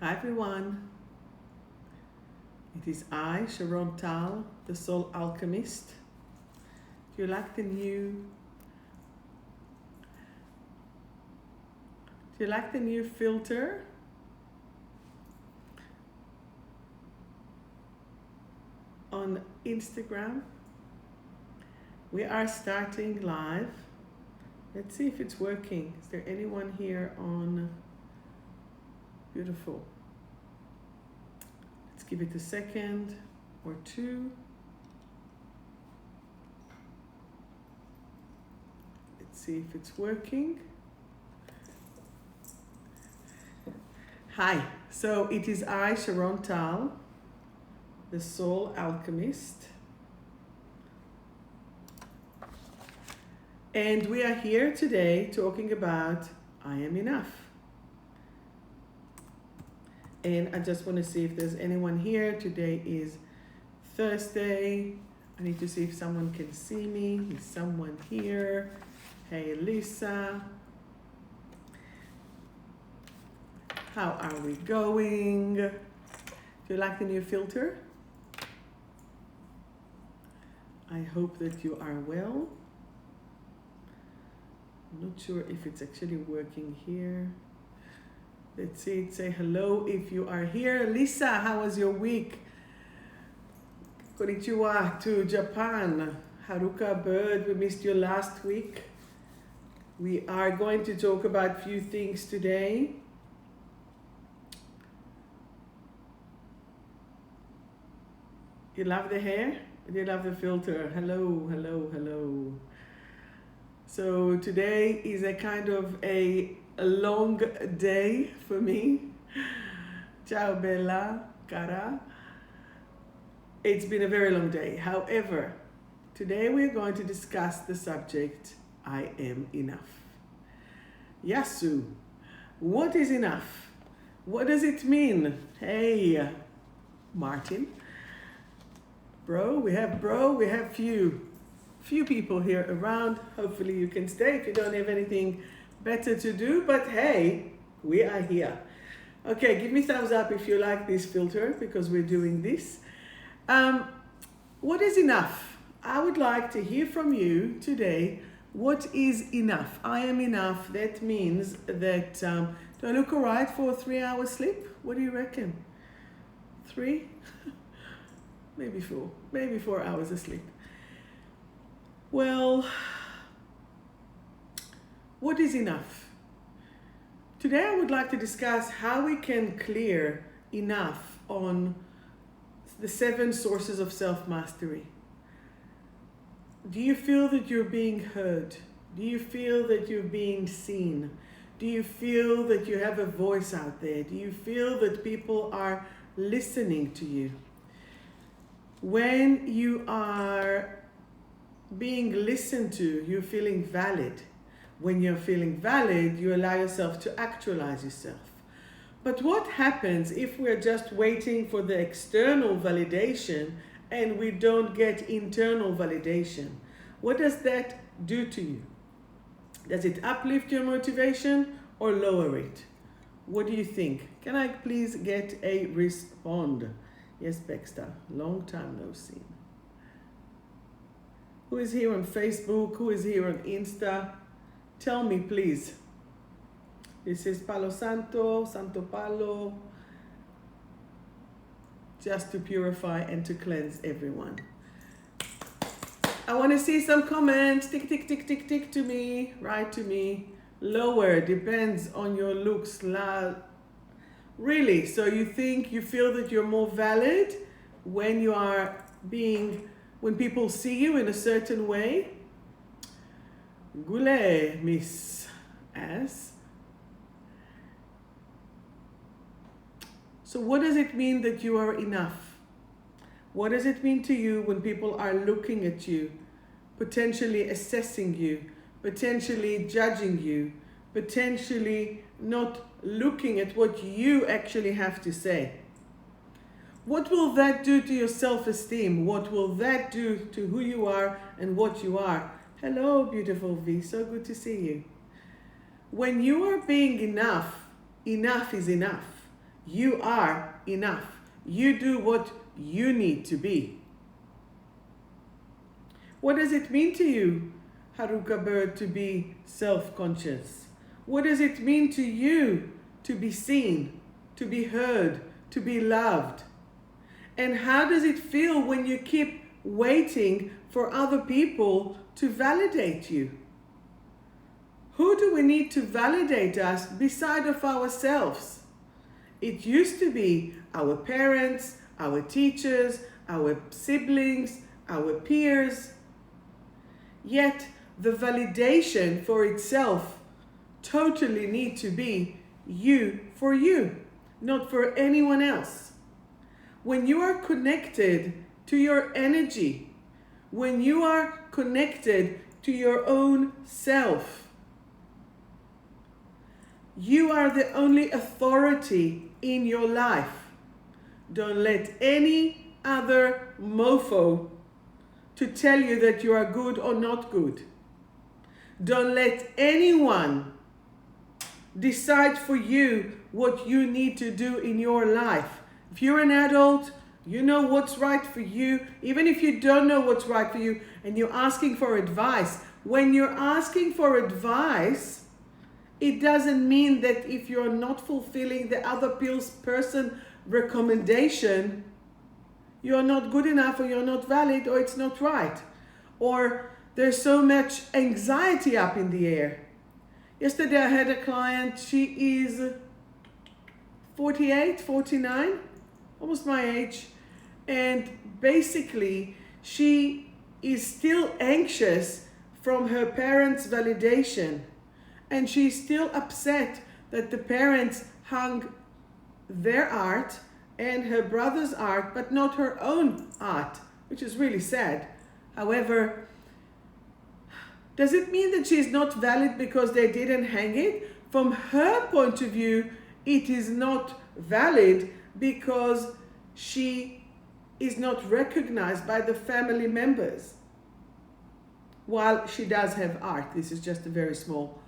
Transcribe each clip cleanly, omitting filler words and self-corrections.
Hi everyone. It is I, Sharon Tal, the Soul Alchemist. Do you like the new filter? On Instagram. We are starting live. Let's see if it's working. Is there anyone here on? Beautiful. Let's give it a second or two. Let's see if it's working. Hi, so it is I, Sharon Tal, the Soul Alchemist. And we are here today talking about I am enough. And I just want to see if there's anyone here. Today is Thursday. I need to see if someone can see me. Is someone here? Hey, Lisa. How are we going? Do you like the new filter? I hope that you are well. I'm not sure if it's actually working here. Let's see it. Say hello if you are here. Lisa, how was your week? Konnichiwa to Japan. Haruka Bird, we missed you last week. We are going to talk about a few things today. You love the hair? Do you love the filter? Hello, hello, hello. So today is a kind of a long day for me. Ciao Bella, cara. It's been a very long day. However, today we're going to discuss the subject, I am enough. Yasu, what is enough? What does it mean? Hey, Martin. We have few people here around. Hopefully you can stay if you don't have anything better to do, but hey, we are here. Okay, give me thumbs up if you like this filter because we're doing this. What is enough? I would like to hear from you today. What is enough? I am enough. That means that do I look all right for a 3 hour sleep? What do you reckon? 3? Maybe 4 hours of sleep. Well, what is enough? Today I would like to discuss how we can clear enough on the 7 sources of self-mastery. Do you feel that you're being heard? Do you feel that you're being seen? Do you feel that you have a voice out there? Do you feel that people are listening to you? When you are being listened to, you're feeling valid. When you're feeling valid, you allow yourself to actualize yourself. But what happens if we're just waiting for the external validation and we don't get internal validation? What does that do to you? Does it uplift your motivation or lower it? What do you think? Can I please get a respond? Yes, Baxter, long time no see. Who is here on Facebook? Who is here on Insta? Tell me, please. This is Palo Santo, Santo Palo. Just to purify and to cleanse everyone. I want to see some comments. Tick, tick, tick, tick, tick to me. Write to me. Lower, depends on your looks. Really, so you feel that you're more valid when you are when people see you in a certain way? Gule, Miss S. So what does it mean that you are enough? What does it mean to you when people are looking at you, potentially assessing you, potentially judging you, potentially not looking at what you actually have to say? What will that do to your self-esteem? What will that do to who you are and what you are? Hello, beautiful V. So good to see you. When you are being enough, enough is enough. You are enough. You do what you need to be. What does it mean to you, Haruka Bird, to be self-conscious? What does it mean to you to be seen, to be heard, to be loved? And how does it feel when you keep waiting for other people to validate you? Who do we need to validate us beside of ourselves? It used to be our parents, our teachers, our siblings, our peers. Yet the validation for itself totally need to be you for you, not for anyone else. When you are connected to your energy, when you are connected to your own self, you are the only authority in your life. Don't let any other mofo to tell you that you are good or not good. Don't let anyone decide for you what you need to do in your life. If you're an adult, you know what's right for you. Even if you don't know what's right for you and you're asking for advice, when you're asking for advice, it doesn't mean that if you're not fulfilling the other person recommendation, you're not good enough, or you're not valid, or it's not right. Or there's so much anxiety up in the air. Yesterday I had a client, she is 48, 49, almost my age. And basically she is still anxious from her parents' validation. And she's still upset that the parents hung their art and her brother's art, but not her own art, which is really sad. However, does it mean that she's not valid because they didn't hang it? From her point of view, it is not valid because she is not recognized by the family members. While she does have art, this is just a very small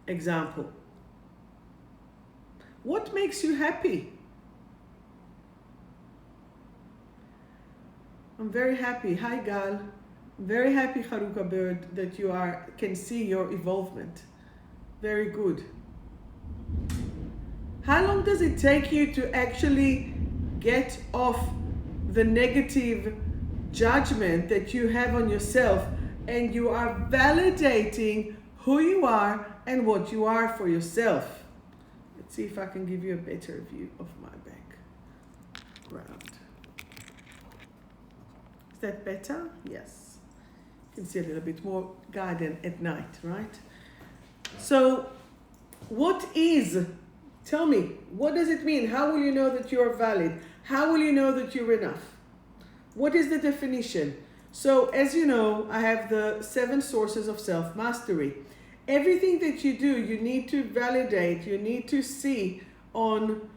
example. What makes you happy? I'm very happy. Hi, Gal. I'm very happy, Haruka Bird, that you can see your evolvement. Very good. How long does it take you to actually get off the negative judgment that you have on yourself, and you are validating who you are and what you are for yourself? Let's see if I can give you a better view of my background. Is that better? Yes. You can see a little bit more guided at night, right? So tell me, what does it mean? How will you know that you are valid? How will you know that you're enough? What is the definition? So as you know, I have the 7 sources of self-mastery. Everything that you do, you need to validate, you need to see on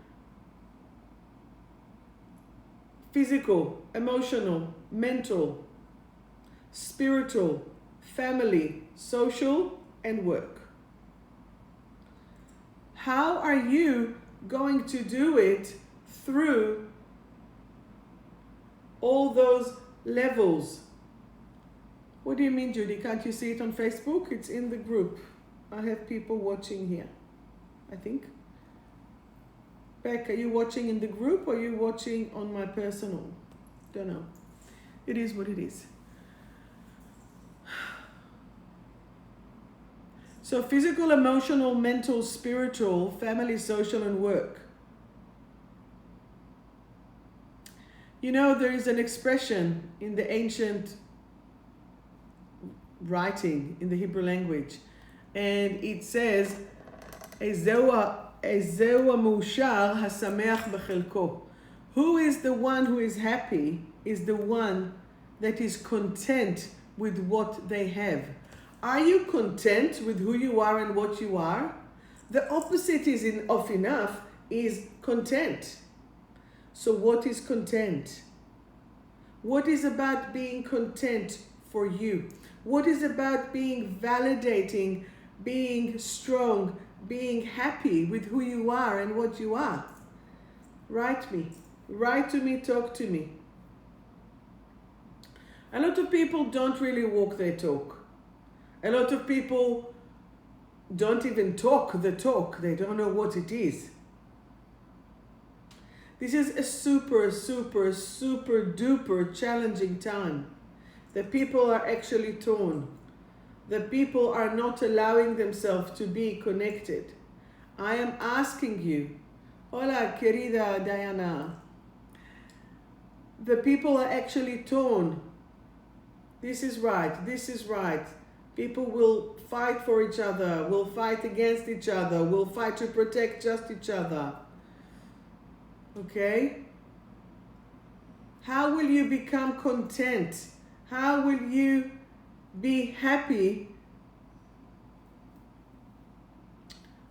physical, emotional, mental, spiritual, family, social, and work. How are you going to do it through all those levels? What do you mean, Judy? Can't you see it on Facebook? It's in the group. I have people watching here, I think. Beck, are you watching in the group or are you watching on my personal? Don't know. It is what it is. So physical, emotional, mental, spiritual, family, social, and work. You know, there is an expression in the ancient writing in the Hebrew language, and it says, "Ezeu maushar hasameach b'chelko." Who is the one who is happy is the one that is content with what they have. Are you content with who you are and what you are? The opposite of enough is content. So what is content? What is about being content for you? What is about being validating, being strong, being happy with who you are and what you are? Write me. Write to me, talk to me. A lot of people don't really walk their talk. A lot of people don't even talk the talk. They don't know what it is. This is a super, super, super duper challenging time. The people are actually torn. The people are not allowing themselves to be connected. I am asking you, hola querida Diana. The people are actually torn. This is right, this is right. People will fight for each other, will fight against each other, will fight to protect just each other. Okay? How will you become content? How will you be happy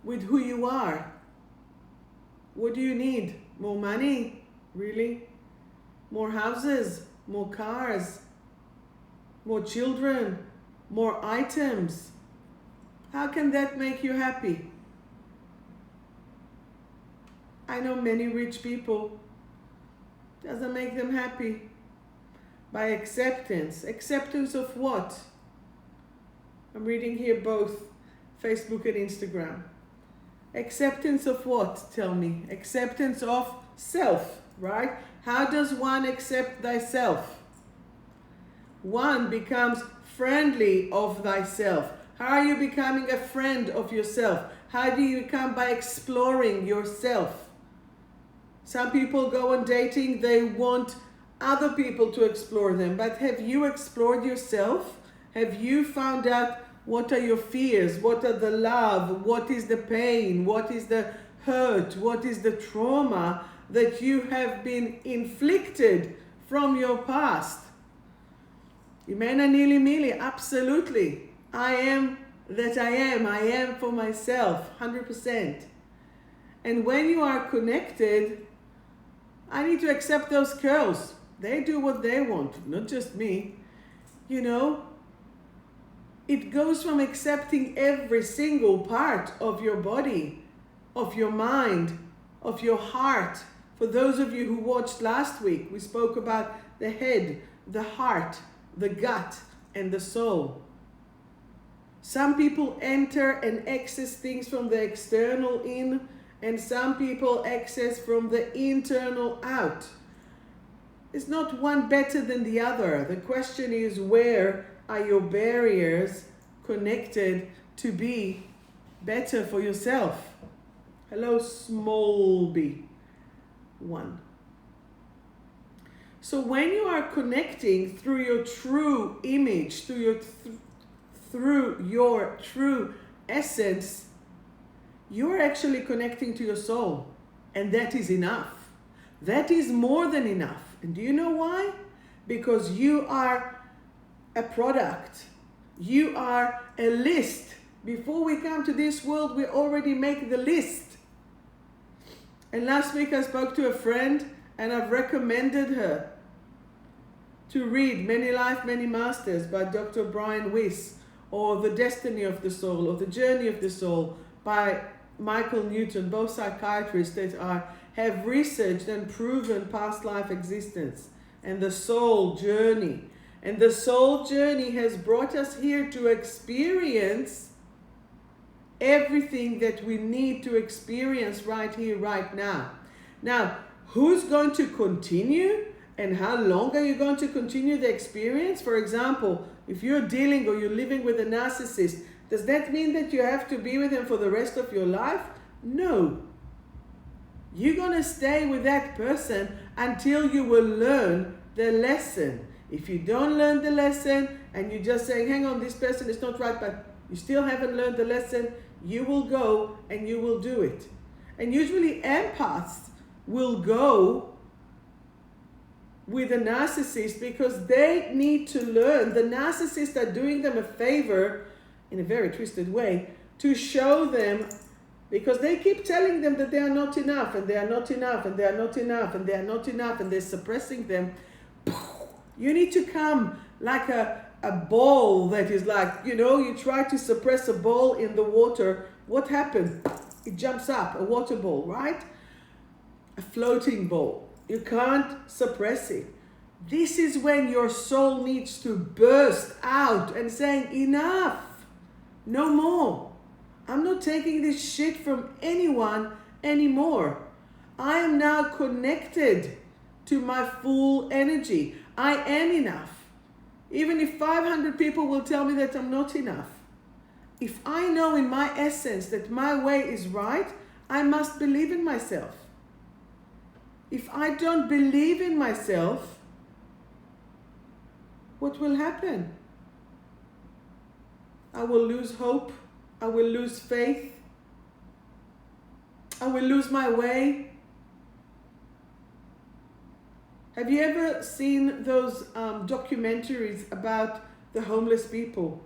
with who you are? What do you need? More money? Really? More houses? More cars? More children? More items? How can that make you happy? I know many rich people. Doesn't make them happy. By acceptance. Acceptance of what? I'm reading here both Facebook and Instagram. Acceptance of what? Tell me. Acceptance of self, right? How does one accept thyself? One becomes friendly of thyself. How are you becoming a friend of yourself? How do you become? By exploring yourself. Some people go on dating, they want other people to explore them. But have you explored yourself? Have you found out what are your fears? What are the love? What is the pain? What is the hurt? What is the trauma that you have been inflicted from your past? Imena nili mili, absolutely. I am that I am. I am for myself, 100%. And when you are connected, I need to accept those girls. They do what they want, not just me. You know, it goes from accepting every single part of your body, of your mind, of your heart. For those of you who watched last week, we spoke about the head, the heart, the gut, and the soul. Some people enter and access things from the external in, and some people access from the internal out. It's not one better than the other. The question is, where are your barriers connected to be better for yourself? Hello, small b one. So when you are connecting through your true image, through your true essence, you're actually connecting to your soul. And that is enough. That is more than enough. And do you know why? Because you are a product. You are a list. Before we come to this world, we already make the list. And last week I spoke to a friend and I've recommended her to read Many Life, Many Masters by Dr. Brian Weiss, or The Destiny of the Soul, or The Journey of the Soul by Michael Newton, both psychiatrists that have researched and proven past life existence and the soul journey. And the soul journey has brought us here to experience everything that we need to experience right here, right now. Now, who's going to continue and how long are you going to continue the experience? For example, if you're dealing or you're living with a narcissist, does that mean that you have to be with him for the rest of your life? No. You're going to stay with that person until you will learn the lesson. If you don't learn the lesson and you're just saying, hang on, this person is not right, but you still haven't learned the lesson, you will go and you will do it. And usually empaths will go with a narcissist because they need to learn. The narcissists are doing them a favor in a very twisted way to show them, because they keep telling them that they are not enough and they are not enough and they are not enough and they are not enough and they're suppressing them. You need to come like a ball that is like, you know, you try to suppress a ball in the water, what happens? It jumps up, a water ball, right? A floating ball. You can't suppress it. This is when your soul needs to burst out and saying, enough, no more. I'm not taking this shit from anyone anymore. I am now connected to my full energy. I am enough. Even if 500 people will tell me that I'm not enough. If I know in my essence that my way is right, I must believe in myself. If I don't believe in myself, what will happen? I will lose hope. I will lose faith. I will lose my way. Have you ever seen those documentaries about the homeless people?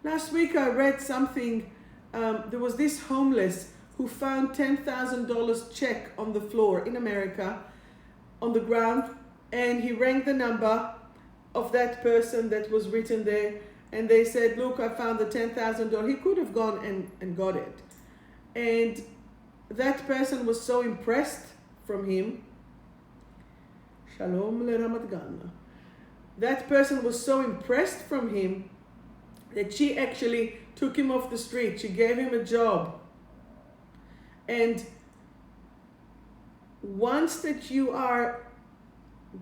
Last week I read something. There was this homeless who found $10,000 check on the floor in America, on the ground, and he rang the number of that person that was written there, and they said, look, I found the $10,000. He could have gone and got it. And that person was so impressed from him. Shalom le Ramat Gan. That person was so impressed from him that she actually took him off the street. She gave him a job. And once that you are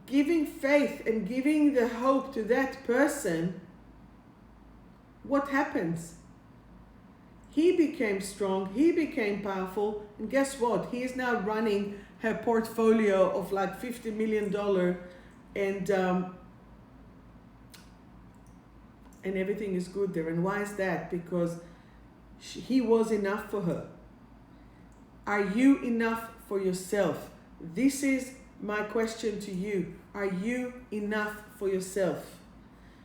giving faith and giving the hope to that person, what happens? He became strong, he became powerful, and guess what? He is now running her portfolio of like $50 million, and everything is good there. And why is that? Because he was enough for her. Are you enough for yourself? This is my question to you. Are you enough for yourself?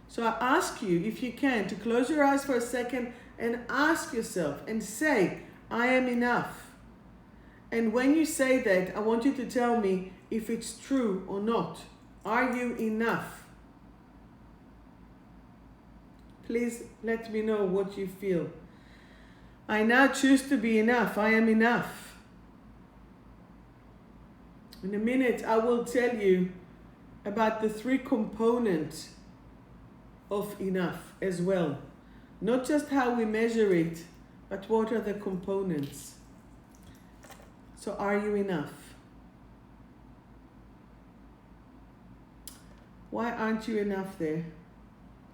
So I ask you, if you can, to close your eyes for a second and ask yourself and say, I am enough. And when you say that, I want you to tell me if it's true or not. Are you enough? Please let me know what you feel. I now choose to be enough. I am enough. In a minute, I will tell you about the 3 components of enough as well. Not just how we measure it, but what are the components. So are you enough? Why aren't you enough there?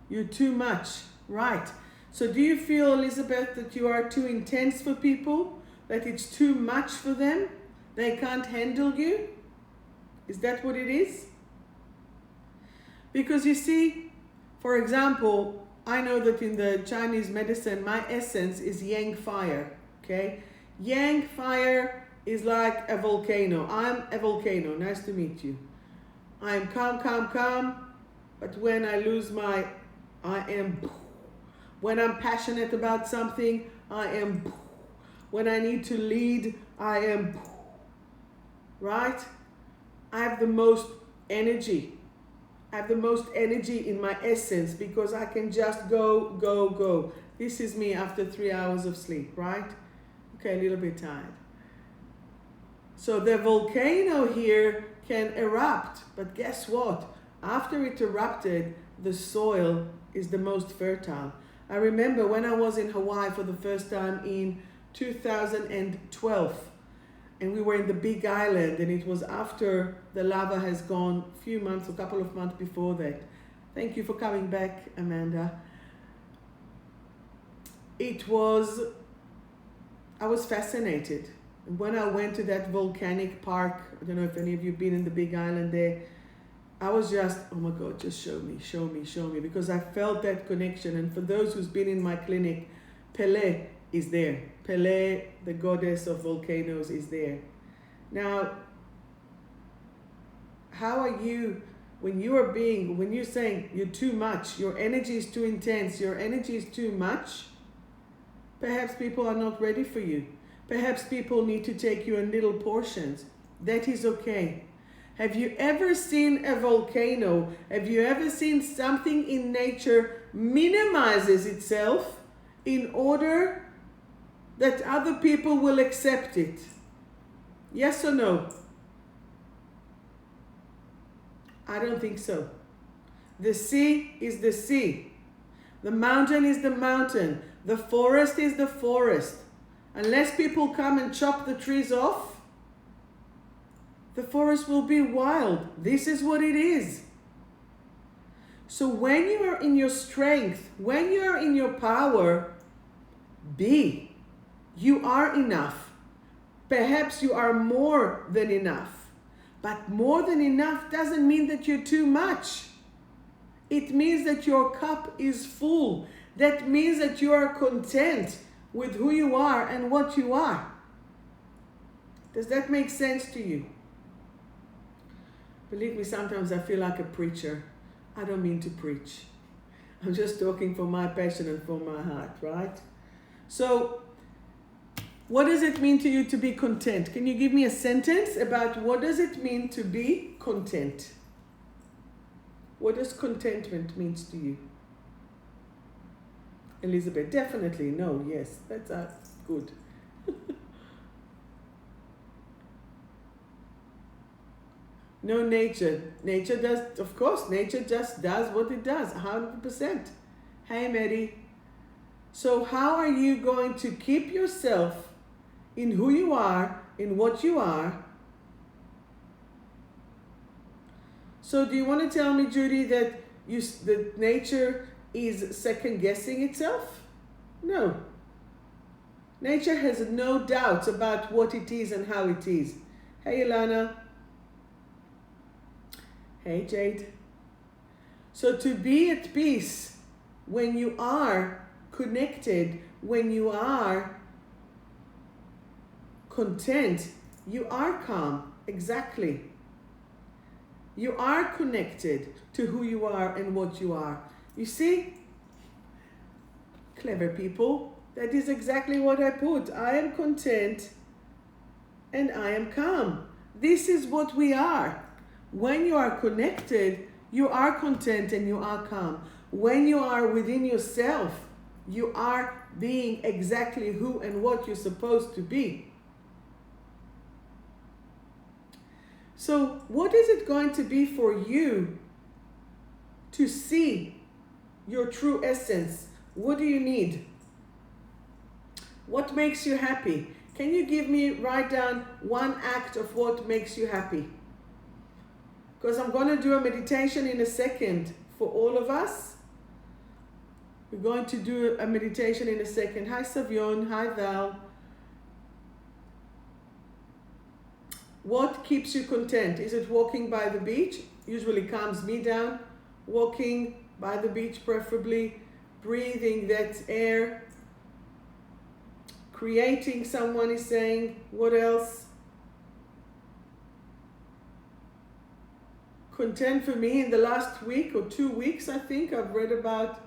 You're too much, right? So do you feel, Elizabeth, that you are too intense for people? That it's too much for them? They can't handle you? Is that what it is? Because you see, for example, I know that in the Chinese medicine, my essence is yang fire, okay? Yang fire is like a volcano. I'm a volcano. Nice to meet you. I'm calm, calm, calm. But when I lose I am. When I'm passionate about something, I am. When I need to lead, I am. Right? I have the most energy. I have the most energy in my essence because I can just go, go, go. This is me after 3 hours of sleep, right? Okay, a little bit tired. So the volcano here can erupt, but guess what? After it erupted, the soil is the most fertile. I remember when I was in Hawaii for the first time in 2012, and we were in the Big Island, and it was after the lava has gone a couple of months before that. Thank you for coming back, Amanda. I was fascinated. When I went to that volcanic park, I don't know if any of you have been in the Big Island there, I was just, oh my God, just show me, show me, show me, because I felt that connection. And for those who's been in my clinic, Pele is there. Pele, the goddess of volcanoes, is there. Now, how are you, when you're saying you're too much, your energy is too intense, your energy is too much, perhaps people are not ready for you. Perhaps people need to take you in little portions. That is okay. Have you ever seen a volcano? Have you ever seen something in nature minimizes itself in order that other people will accept it? Yes or no? I don't think so. The sea is the sea. The mountain is the mountain. The forest is the forest. Unless people come and chop the trees off, the forest will be wild. This is what it is. So when you are in your strength, when you are in your power, be. You are enough. Perhaps you are more than enough. But more than enough doesn't mean that you're too much. It means that your cup is full. That means that you are content with who you are and what you are. Does that make sense to you? Believe me, sometimes I feel like a preacher. I don't mean to preach. I'm just talking from my passion and from my heart, right? So, what does it mean to you to be content? Can you give me a sentence about what does it mean to be content? What does contentment mean to you? Elizabeth, definitely, no, yes, that's good. No, nature does, of course, nature just does what it does, 100%. Hey, Mary. So how are you going to keep yourself in who you are, in what you are? So do you want to tell me, Judy, that that nature is second guessing itself? No. Nature has no doubts about what it is and how it is. Hey, Ilana. Hey, Jade. So to be at peace when you are connected, when you are content, you are calm. Exactly. You are connected to who you are and what you are. You see? Clever people. That is exactly what I put. I am content and I am calm. This is what we are. When you are connected, you are content and you are calm. When you are within yourself, you are being exactly who and what you're supposed to be. So what is it going to be for you to see your true essence? What do you need? What makes you happy? Can you write down one act of what makes you happy? Because I'm going to do a meditation in a second for all of us. We're going to do a meditation in a second. Hi, Savion. Hi, Val. What keeps you content? Is it walking by the beach? Usually calms me down. Walking by the beach preferably. Breathing that air. Creating, someone is saying. What else? Content for me in the last week or 2 weeks, I think I've read about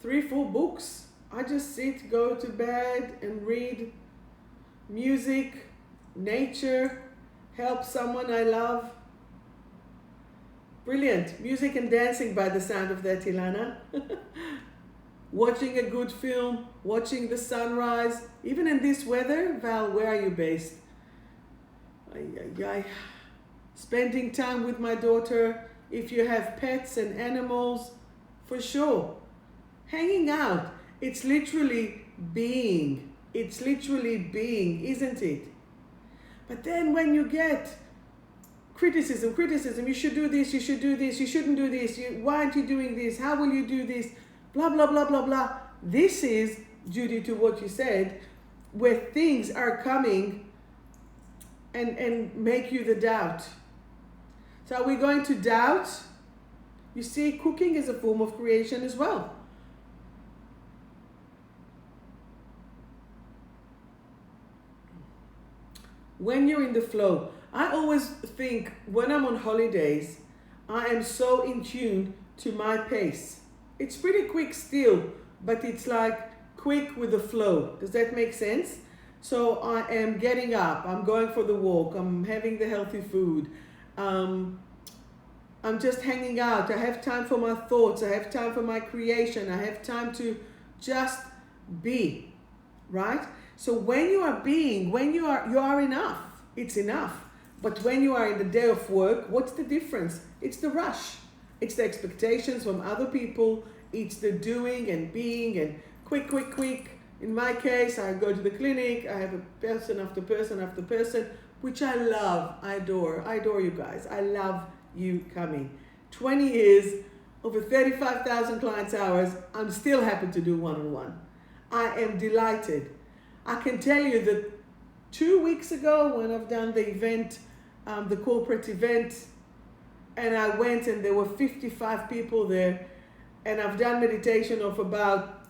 3-4 books. I just sit, go to bed and read music, nature, help someone I love. Brilliant. Music and dancing by the sound of that, Ilana. Watching a good film, watching the sunrise. Even in this weather, Val, where are you based? Spending time with my daughter. If you have pets and animals, for sure. Hanging out. It's literally being. It's literally being, isn't it? But then when you get criticism, you should do this, you should do this, you shouldn't do this, why aren't you doing this, how will you do this, blah, blah, blah, blah, blah. This is, Judy, to what you said, where things are coming and make you the doubt. So are we going to doubt? You see, cooking is a form of creation as well. When you're in the flow, I always think when I'm on holidays, I am so in tune to my pace. It's pretty quick still, but it's like quick with the flow. Does that make sense? So I am getting up, I'm going for the walk, I'm having the healthy food. I'm just hanging out. I have time for my thoughts. I have time for my creation. I have time to just Be, right? So when you are being, when you are enough, it's enough. But when you are in the day of work, what's the difference? It's the rush. It's the expectations from other people. It's the doing and being and quick, quick, quick. In my case, I go to the clinic. I have a person after person after person, which I love. I adore you guys. I love you coming. 20 years, over 35,000 clients hours. I'm still happy to do one-on-one. I am delighted. I can tell you that 2 weeks ago when I've done the event, the corporate event, and I went and there were 55 people there, and I've done meditation of about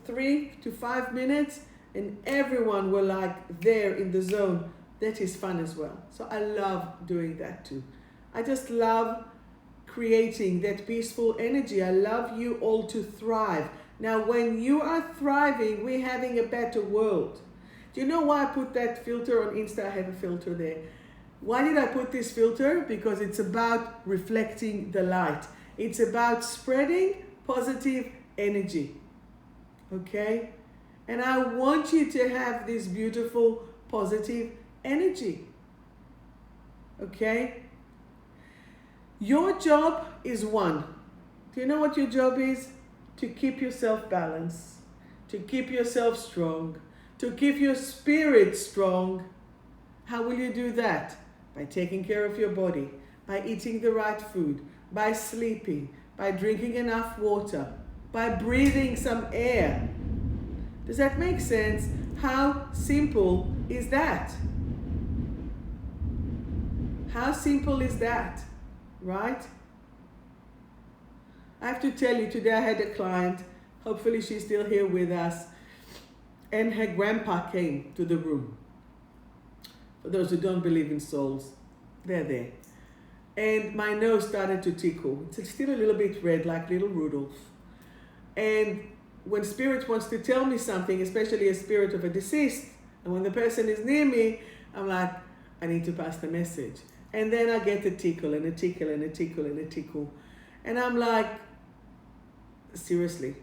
3 to 5 minutes, and everyone were like there in the zone. That is fun as well. So I love doing that too. I just love creating that peaceful energy. I love you all to thrive. Now, when you are thriving, we're having a better world. Do you know why I put that filter on Insta? I have a filter there. Why did I put this filter? Because it's about reflecting the light. It's about spreading positive energy. Okay? And I want you to have this beautiful positive energy. Okay? Your job is one. Do you know what your job is? To keep yourself balanced, to keep yourself strong, to keep your spirit strong. How will you do that? By taking care of your body, by eating the right food, by sleeping, by drinking enough water, by breathing some air. Does that make sense? How simple is that? How simple is that? Right? I have to tell you, today I had a client, hopefully she's still here with us, and her grandpa came to the room. For those who don't believe in souls, they're there. And my nose started to tickle. It's still a little bit red, like little Rudolph. And when spirit wants to tell me something, especially a spirit of a deceased, and when the person is near me, I'm like, I need to pass the message. And then I get a tickle and a tickle and a tickle and a tickle. And I'm like, seriously,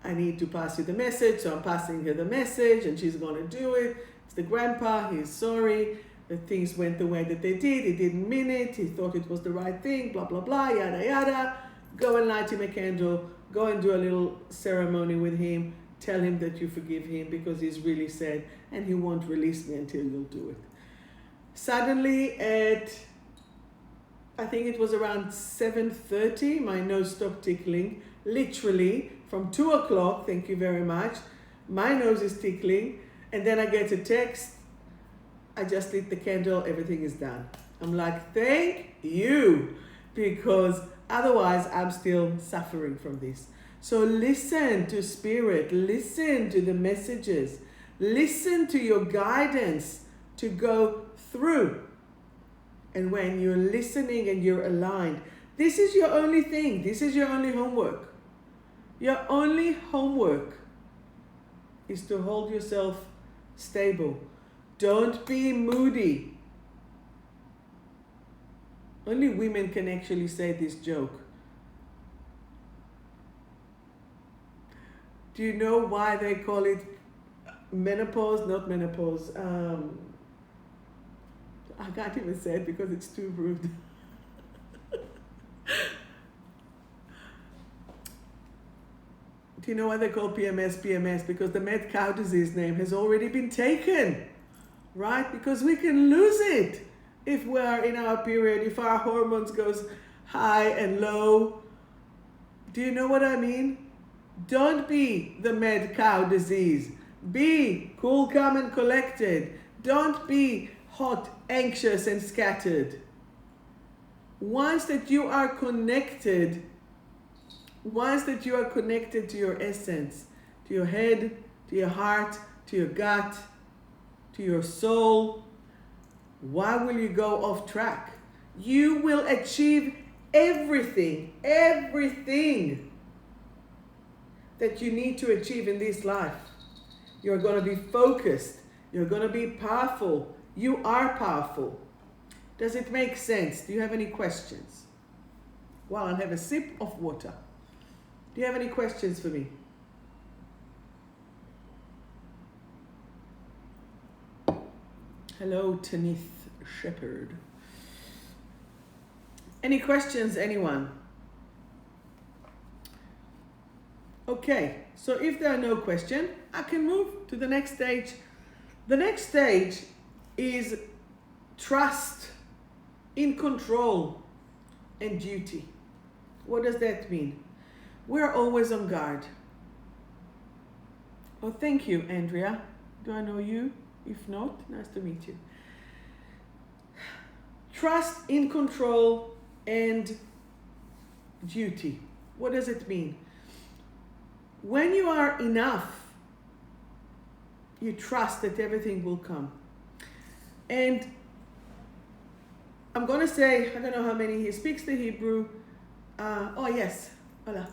I need to pass you the message. So I'm passing her the message and she's going to do it. It's the grandpa. He's sorry that things went the way that they did. He didn't mean it. He thought it was the right thing, blah, blah, blah, yada, yada. Go and light him a candle. Go and do a little ceremony with him. Tell him that you forgive him because he's really sad and he won't release me until you'll do it. Suddenly I think it was around 7:30, my nose stopped tickling. Literally, from 2 o'clock, thank you very much, my nose is tickling. And then I get a text, I just lit the candle, everything is done. I'm like, thank you, because otherwise I'm still suffering from this. So listen to spirit, listen to the messages, listen to your guidance to go through. And when you're listening and you're aligned, this is your only thing. This is your only homework. Your only homework is to hold yourself stable. Don't be moody. Only women can actually say this joke. Do you know why they call it menopause? Not menopause. I can't even say it because it's too rude. Do you know why they call PMS PMS? Because the mad cow disease name has already been taken, right? Because we can lose it if we're in our period, if our hormones goes high and low. Do you know what I mean? Don't be the mad cow disease. Be cool, calm, and collected. Don't be hot, anxious, and scattered. Once that you are connected, to your essence, to your head, to your heart, to your gut, to your soul, why will you go off track? You will achieve everything that you need to achieve in this life. You're going to be focused. You're going to be powerful. You are powerful. Does it make sense? Do you have any questions? Well, I'll have a sip of water. Do you have any questions for me? Hello, Tanith Shepherd. Any questions, anyone? Okay, so if there are no questions, I can move to the next stage. The next stage is trust in control and duty. What does that mean? We're always on guard. Oh, thank you, Andrea. Do I know you? If not, nice to meet you. Trust in control and duty. What does it mean? When you are enough, you trust that everything will come. And I'm going to say, I don't know how many he speaks the Hebrew. Oh, yes. Hola.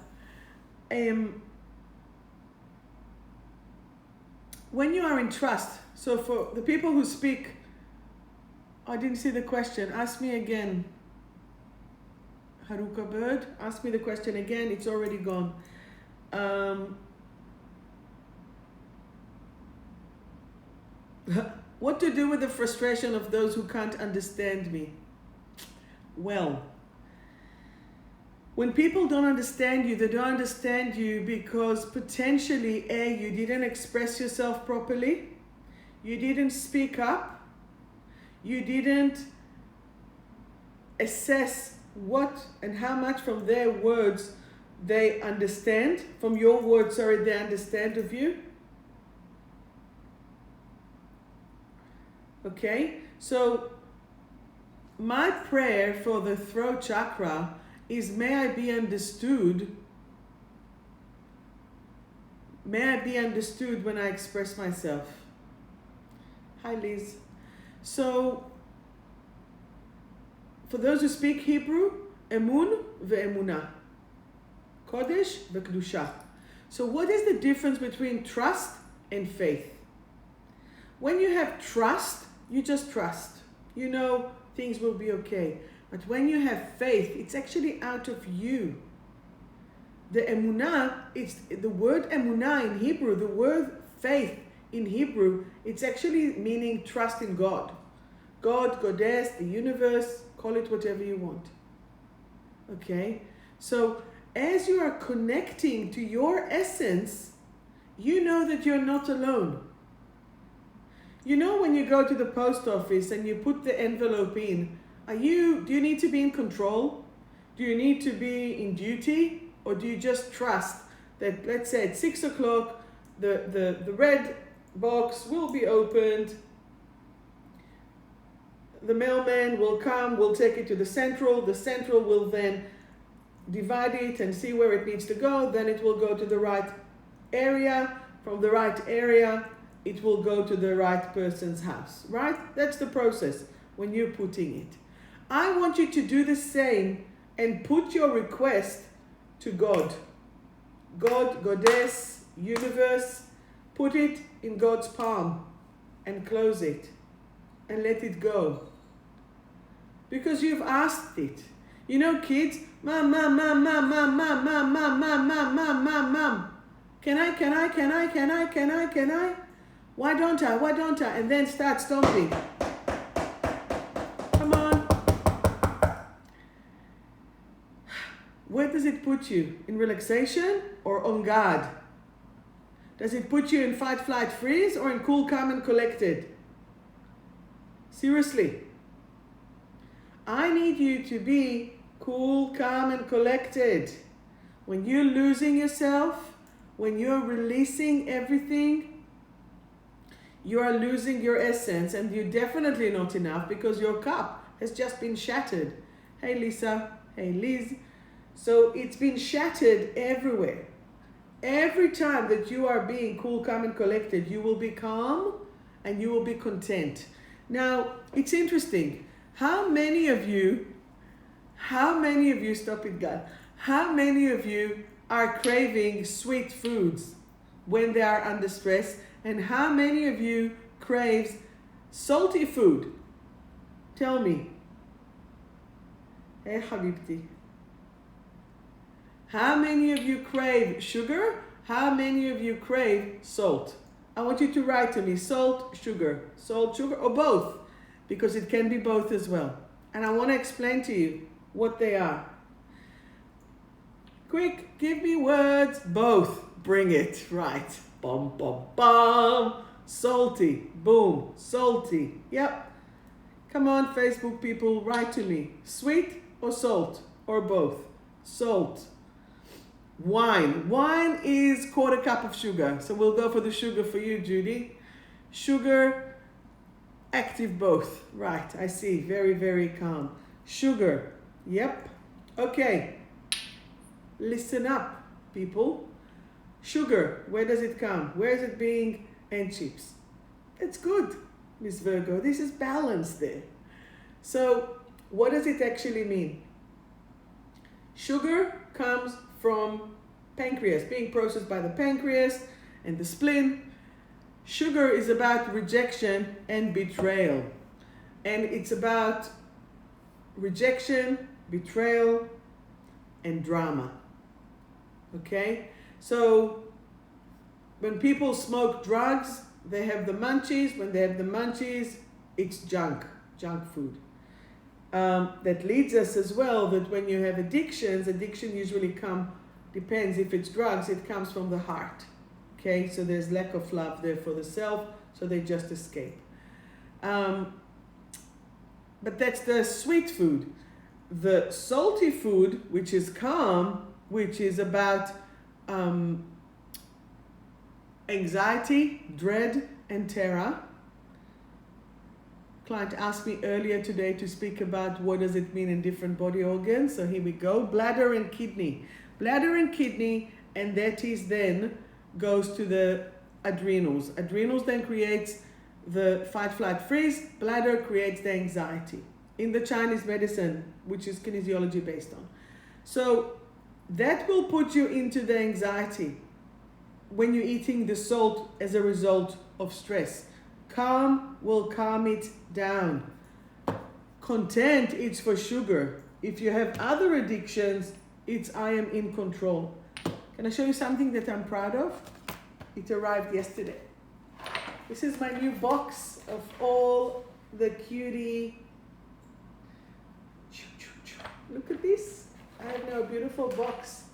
When you are in trust, so for the people who speak, I didn't see the question. Ask me again. Haruka Bird, ask me the question again. It's already gone. What to do with the frustration of those who can't understand me? Well, when people don't understand you, they don't understand you because potentially, A, you didn't express yourself properly, you didn't speak up, you didn't assess what and how much from their words they understand, from your words, sorry, they understand of you. Okay, so my prayer for the throat chakra is may I be understood. May I be understood when I express myself. Hi, Liz. So, for those who speak Hebrew, emun ve'emunah. Kodesh ve'kedusha. So what is the difference between trust and faith? When you have trust, you just trust. You know things will be okay. But when you have faith, it's actually out of you. The emunah, it's the word emunah in Hebrew, the word faith in Hebrew, it's actually meaning trust in God. God, Goddess, the universe, call it whatever you want. Okay? So as you are connecting to your essence, you know that you're not alone. You know when you go to the post office and you put the envelope in, do you need to be in control? Do you need to be in duty? Or do you just trust that, let's say at 6 o'clock, the red box will be opened, the mailman will come, will take it to the central will then divide it and see where it needs to go, then it will go to the right area, from the right area, it will go to the right person's house, right? That's the process when you're putting it. I want you to do the same and put your request to God. God, Goddess, universe, put it in God's palm and close it and let it go. Because you've asked it. You know, kids, mom, mom, mom, mom, mom, mom, mom, mom, mom, mom, mom, mom, mom. Can I? Why don't I? And then start stomping. Come on. Where does it put you? In relaxation or on guard? Does it put you in fight, flight, freeze or in cool, calm and collected? Seriously. I need you to be cool, calm and collected. When you're losing yourself, when you're releasing everything, you are losing your essence and you're definitely not enough because your cup has just been shattered. Hey Lisa, hey Liz. So it's been shattered everywhere. Every time that you are being cool, calm and collected, you will be calm and you will be content. Now, it's interesting. How many of you, stop it God, how many of you are craving sweet foods when they are under stress? And how many of you craves salty food? Tell me. Hey Habibti. How many of you crave sugar? How many of you crave salt? I want you to write to me salt, sugar, or both, because it can be both as well. And I want to explain to you what they are. Quick, give me words. Both. Bring it. Right. Bum, bum, bum. Salty. Boom. Salty. Yep. Come on, Facebook people, write to me. Sweet or salt? Or both? Salt. Wine. Wine is 1/4 cup of sugar. So we'll go for the sugar for you, Judy. Sugar, active both. Right, I see. Very, very calm. Sugar. Yep. Okay. Listen up, people. Sugar, where does it come? Where is it being? And chips. It's good, Miss Virgo. This is balance there. So what does it actually mean? Sugar comes from pancreas, being processed by the pancreas and the spleen. Sugar is about rejection and betrayal. And it's about rejection, betrayal, and drama. Okay? So when people smoke drugs, they have the munchies. When they have the munchies, it's junk food. That leads us as well that when you have addictions, addiction usually depends if it's drugs, it comes from the heart. Okay, so there's lack of love there for the self, so they just escape. But that's the sweet food. The salty food, which is calm, which is about anxiety, dread, and terror. Client asked me earlier today to speak about what does it mean in different body organs. So here we go. Bladder and kidney. Bladder and kidney, and that is then goes to the adrenals. Adrenals then creates the fight, flight, freeze. Bladder creates the anxiety in the Chinese medicine, which is kinesiology based on. So that will put you into the anxiety when you're eating the salt as a result of stress. Calm will calm it down. Content is for sugar. If you have other addictions, it's I am in control. Can I show you something that I'm proud of? It arrived yesterday. This is my new box of all the cutie. Look at this. I have now a beautiful box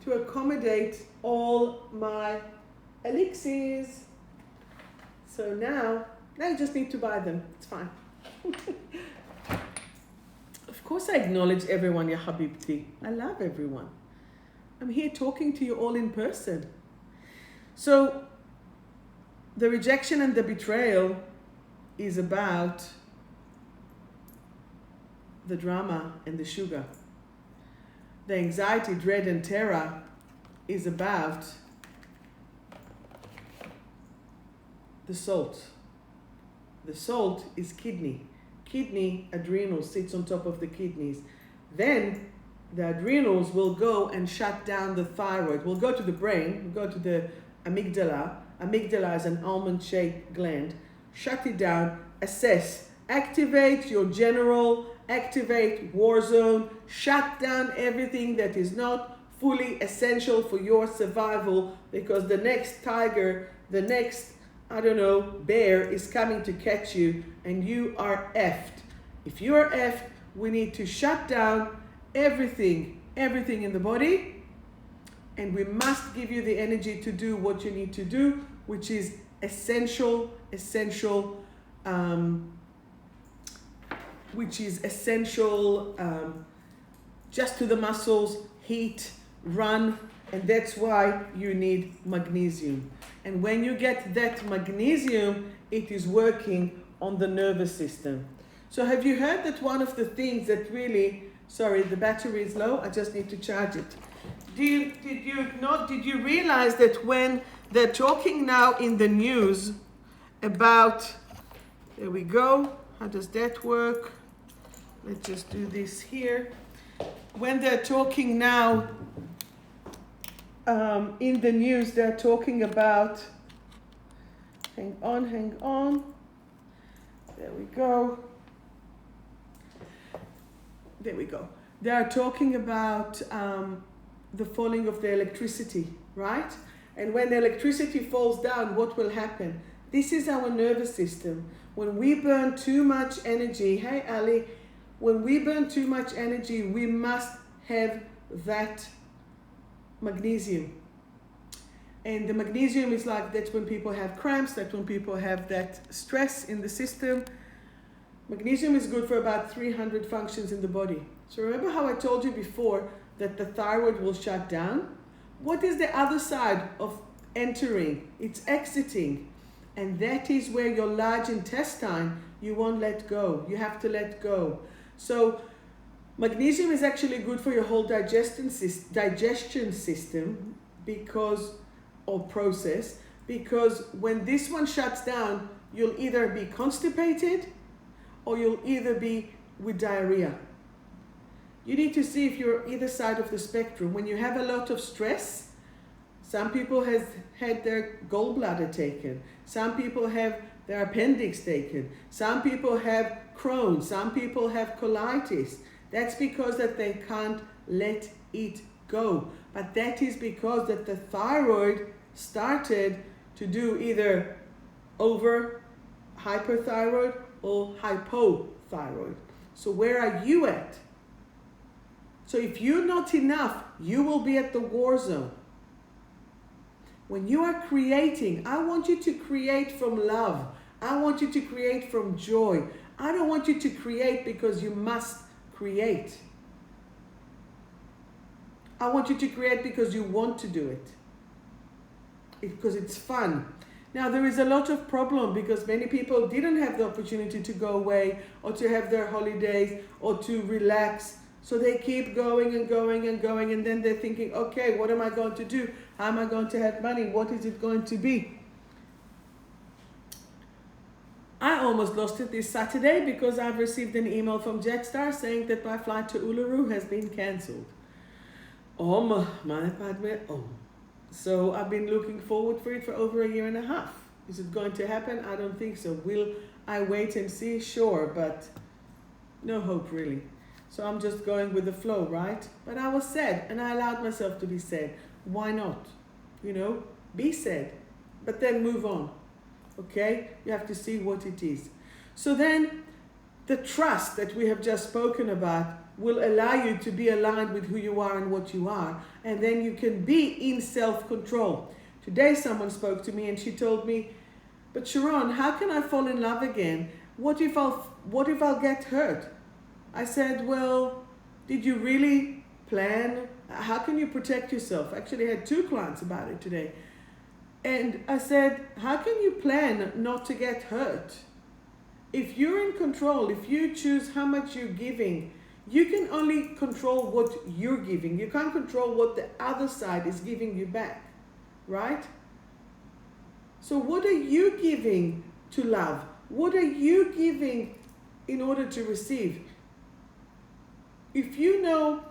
to accommodate all my elixirs. So now you just need to buy them. It's fine. Of course I acknowledge everyone, ya habibti. I love everyone. I'm here talking to you all in person. So the rejection and the betrayal is about the drama and the sugar. The anxiety, dread, and terror is about the salt. The salt is kidney. Kidney, adrenal sits on top of the kidneys. Then the adrenals will go and shut down the thyroid. We'll go to the brain, we'll go to the amygdala. Amygdala is an almond-shaped gland. Shut it down, assess, activate your general, activate war zone, shut down everything that is not fully essential for your survival, because the next tiger, the next bear is coming to catch you and you are effed. If you are effed, we need to shut down everything in the body, and we must give you the energy to do what you need to do, which is essential, just to the muscles, heat, run, and that's why you need magnesium. And when you get that magnesium, it is working on the nervous system. So have you heard that one of the things that really, sorry, the battery is low, I just need to charge it. Did you realize that when they're talking now in the news about, there we go, how does that work? Let's just do this here. When they're talking now in the news, they're talking about, hang on, there we go. They are talking about the falling of the electricity, right? And when the electricity falls down, what will happen? This is our nervous system. When we burn too much energy, hey Ali, when we burn too much energy, we must have that magnesium. And the magnesium is like, that's when people have cramps, that's when people have that stress in the system. Magnesium is good for about 300 functions in the body. So remember how I told you before that the thyroid will shut down? What is the other side of entering? It's exiting. And that is where your large intestine, you won't let go. You have to let go. So magnesium is actually good for your whole digestion system or process, because when this one shuts down, you'll either be constipated or you'll either be with diarrhea. You need to see if you're either side of the spectrum. When you have a lot of stress, some people have had their gallbladder taken. Some people have their appendix taken. Some people have Crohn's. Some people have colitis. That's because that they can't let it go. But that is because that the thyroid started to do either over hyperthyroid or hypothyroid. So where are you at? So if you're not enough, you will be at the war zone. When you are creating, I want you to create from love. I want you to create from joy. I don't want you to create because you must create. I want you to create because you want to do it. Because it's fun. Now there is a lot of problem because many people didn't have the opportunity to go away or to have their holidays or to relax. So they keep going and going and going, and then they're thinking, okay, what am I going to do? How am I going to have money? What is it going to be? I almost lost it this Saturday because I've received an email from Jetstar saying that my flight to Uluru has been cancelled. Oh my Padme, oh. So I've been looking forward for it for over a year and a half. Is it going to happen? I don't think so. Will I wait and see? Sure, but no hope really. So I'm just going with the flow, right? But I was sad and I allowed myself to be sad. Why not? You know, be sad, but then move on. Okay? You have to see what it is. So then the trust that we have just spoken about will allow you to be aligned with who you are and what you are. And then you can be in self-control. Today someone spoke to me and she told me, but Sharon, how can I fall in love again? What if I'll get hurt? I said, well, did you really plan? How can you protect yourself? I actually had 2 clients about it today. And I said, how can you plan not to get hurt? If you're in control, if you choose how much you're giving, you can only control what you're giving. You can't control what the other side is giving you back, right? So what are you giving to love? What are you giving in order to receive? If you know,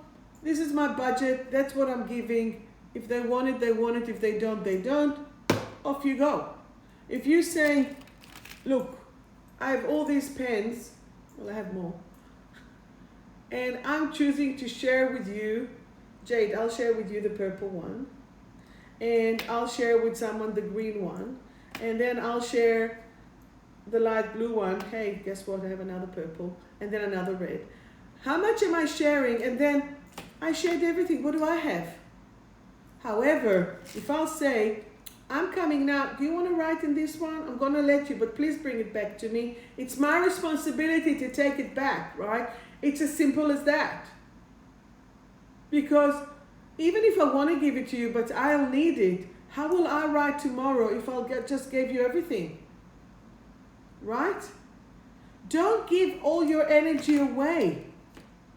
this is my budget, that's what I'm giving. If they want it, they want it. If they don't, they don't. Off you go. If you say, look, I have all these pens, well, I have more, and I'm choosing to share with you, Jade, I'll share with you the purple one, and I'll share with someone the green one, and then I'll share the light blue one. Hey, guess what? I have another purple, and then another red. How much am I sharing? And then I shared everything. What do I have? However, if I'll say, I'm coming now, do you want to write in this one? I'm going to let you, but please bring it back to me. It's my responsibility to take it back, right? It's as simple as that. Because even if I want to give it to you, but I'll need it, how will I write tomorrow if I'll just gave you everything? Right? Don't give all your energy away.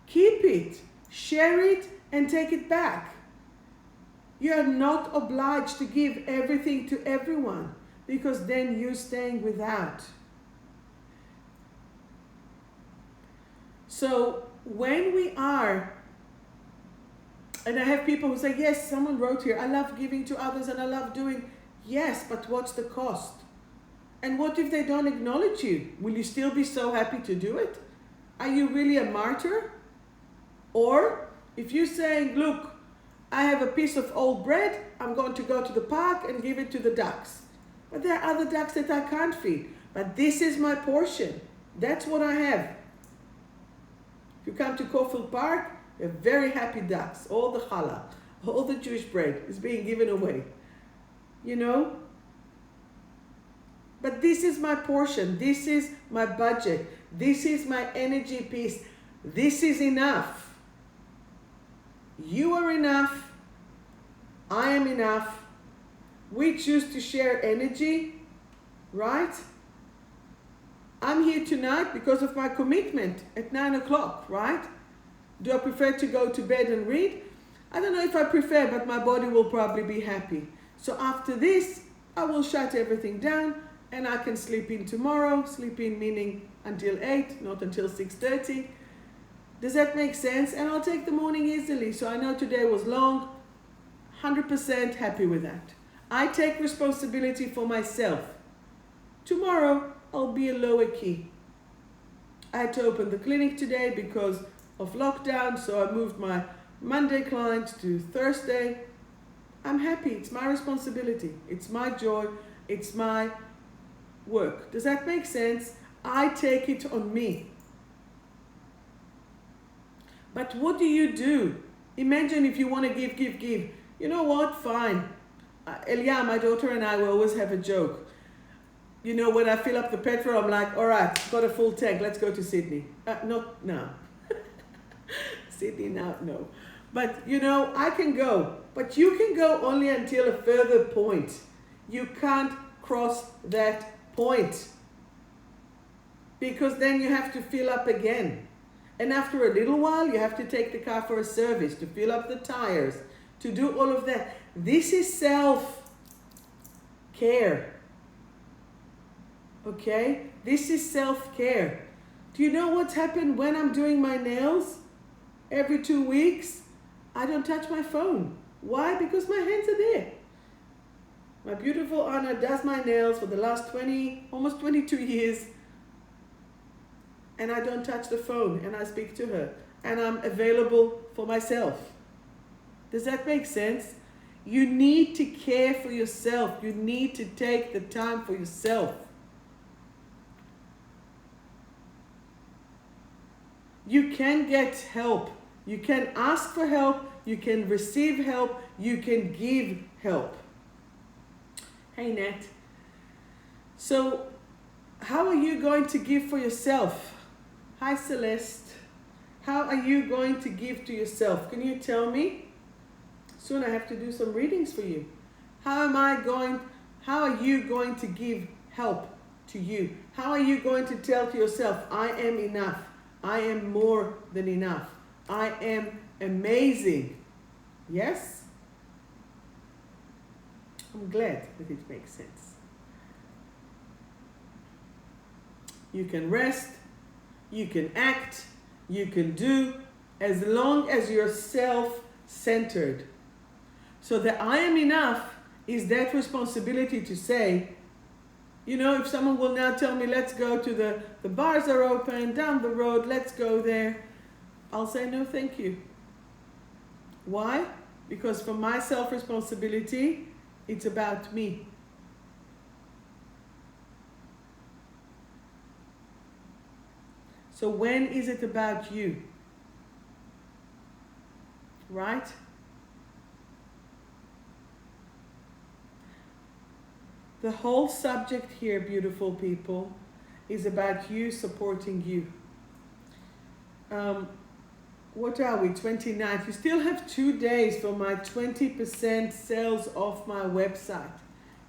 Keep it, share it, and take it back. You are not obliged to give everything to everyone, because then you're staying without. So when we are, and I have people who say, yes, someone wrote here, I love giving to others and I love doing, yes, but what's the cost? And what if they don't acknowledge you? Will you still be so happy to do it? Are you really a martyr? Or if you're saying, look, I have a piece of old bread, I'm going to go to the park and give it to the ducks. But there are other ducks that I can't feed. But this is my portion. That's what I have. If you come to Caulfield Park, you have very happy ducks. All the challah, all the Jewish bread is being given away. You know? But this is my portion. This is my budget. This is my energy piece. This is enough. You are enough. I am enough. We choose to share energy, right? I'm here tonight because of my commitment at 9 o'clock, right? Do I prefer to go to bed and read? I don't know if I prefer, but my body will probably be happy. So after this, I will shut everything down and I can sleep in tomorrow. Sleep in meaning until 8, not until 6:30. Does that make sense? And I'll take the morning easily. So I know today was long, 100% happy with that. I take responsibility for myself. Tomorrow, I'll be a lower key. I had to open the clinic today because of lockdown, so I moved my Monday client to Thursday. I'm happy. It's my responsibility. It's my joy. It's my work. Does that make sense? I take it on me. But what do you do? Imagine if you want to give. You know what? Fine. Elia, my daughter, and I will always have a joke. You know, when I fill up the petrol, I'm like, all right, got a full tank. Let's go to Sydney. Not now. Sydney now, no. But, you know, I can go. But you can go only until a further point. You can't cross that point. Because then you have to fill up again. And after a little while, you have to take the car for a service, to fill up the tires, to do all of that. This is self-care. Okay? This is self-care. Do you know what's happened when I'm doing my nails? Every 2 weeks, I don't touch my phone. Why? Because my hands are there. My beautiful Anna does my nails for the last almost 22 years. And I don't touch the phone and I speak to her. And I'm available for myself. Does that make sense? You need to care for yourself. You need to take the time for yourself. You can get help. You can ask for help. You can receive help. You can give help. Hey, Nat. So, how are you going to give for yourself? Hi, Celeste. How are you going to give to yourself? Can you tell me? Soon I have to do some readings for you. How are you going to give help to you? How are you going to tell to yourself, I am enough. I am more than enough. I am amazing. Yes? I'm glad that it makes sense. You can rest. You can act. You can do, as long as you're self-centered. So the I am enough is that responsibility to say, you know, if someone will now tell me, let's go to the bars are open, down the road, let's go there. I'll say, no, thank you. Why? Because for my self-responsibility, it's about me. So when is it about you? Right? The whole subject here, beautiful people, is about you supporting you. What are we, 29th? You still have 2 days for my 20% sales off my website.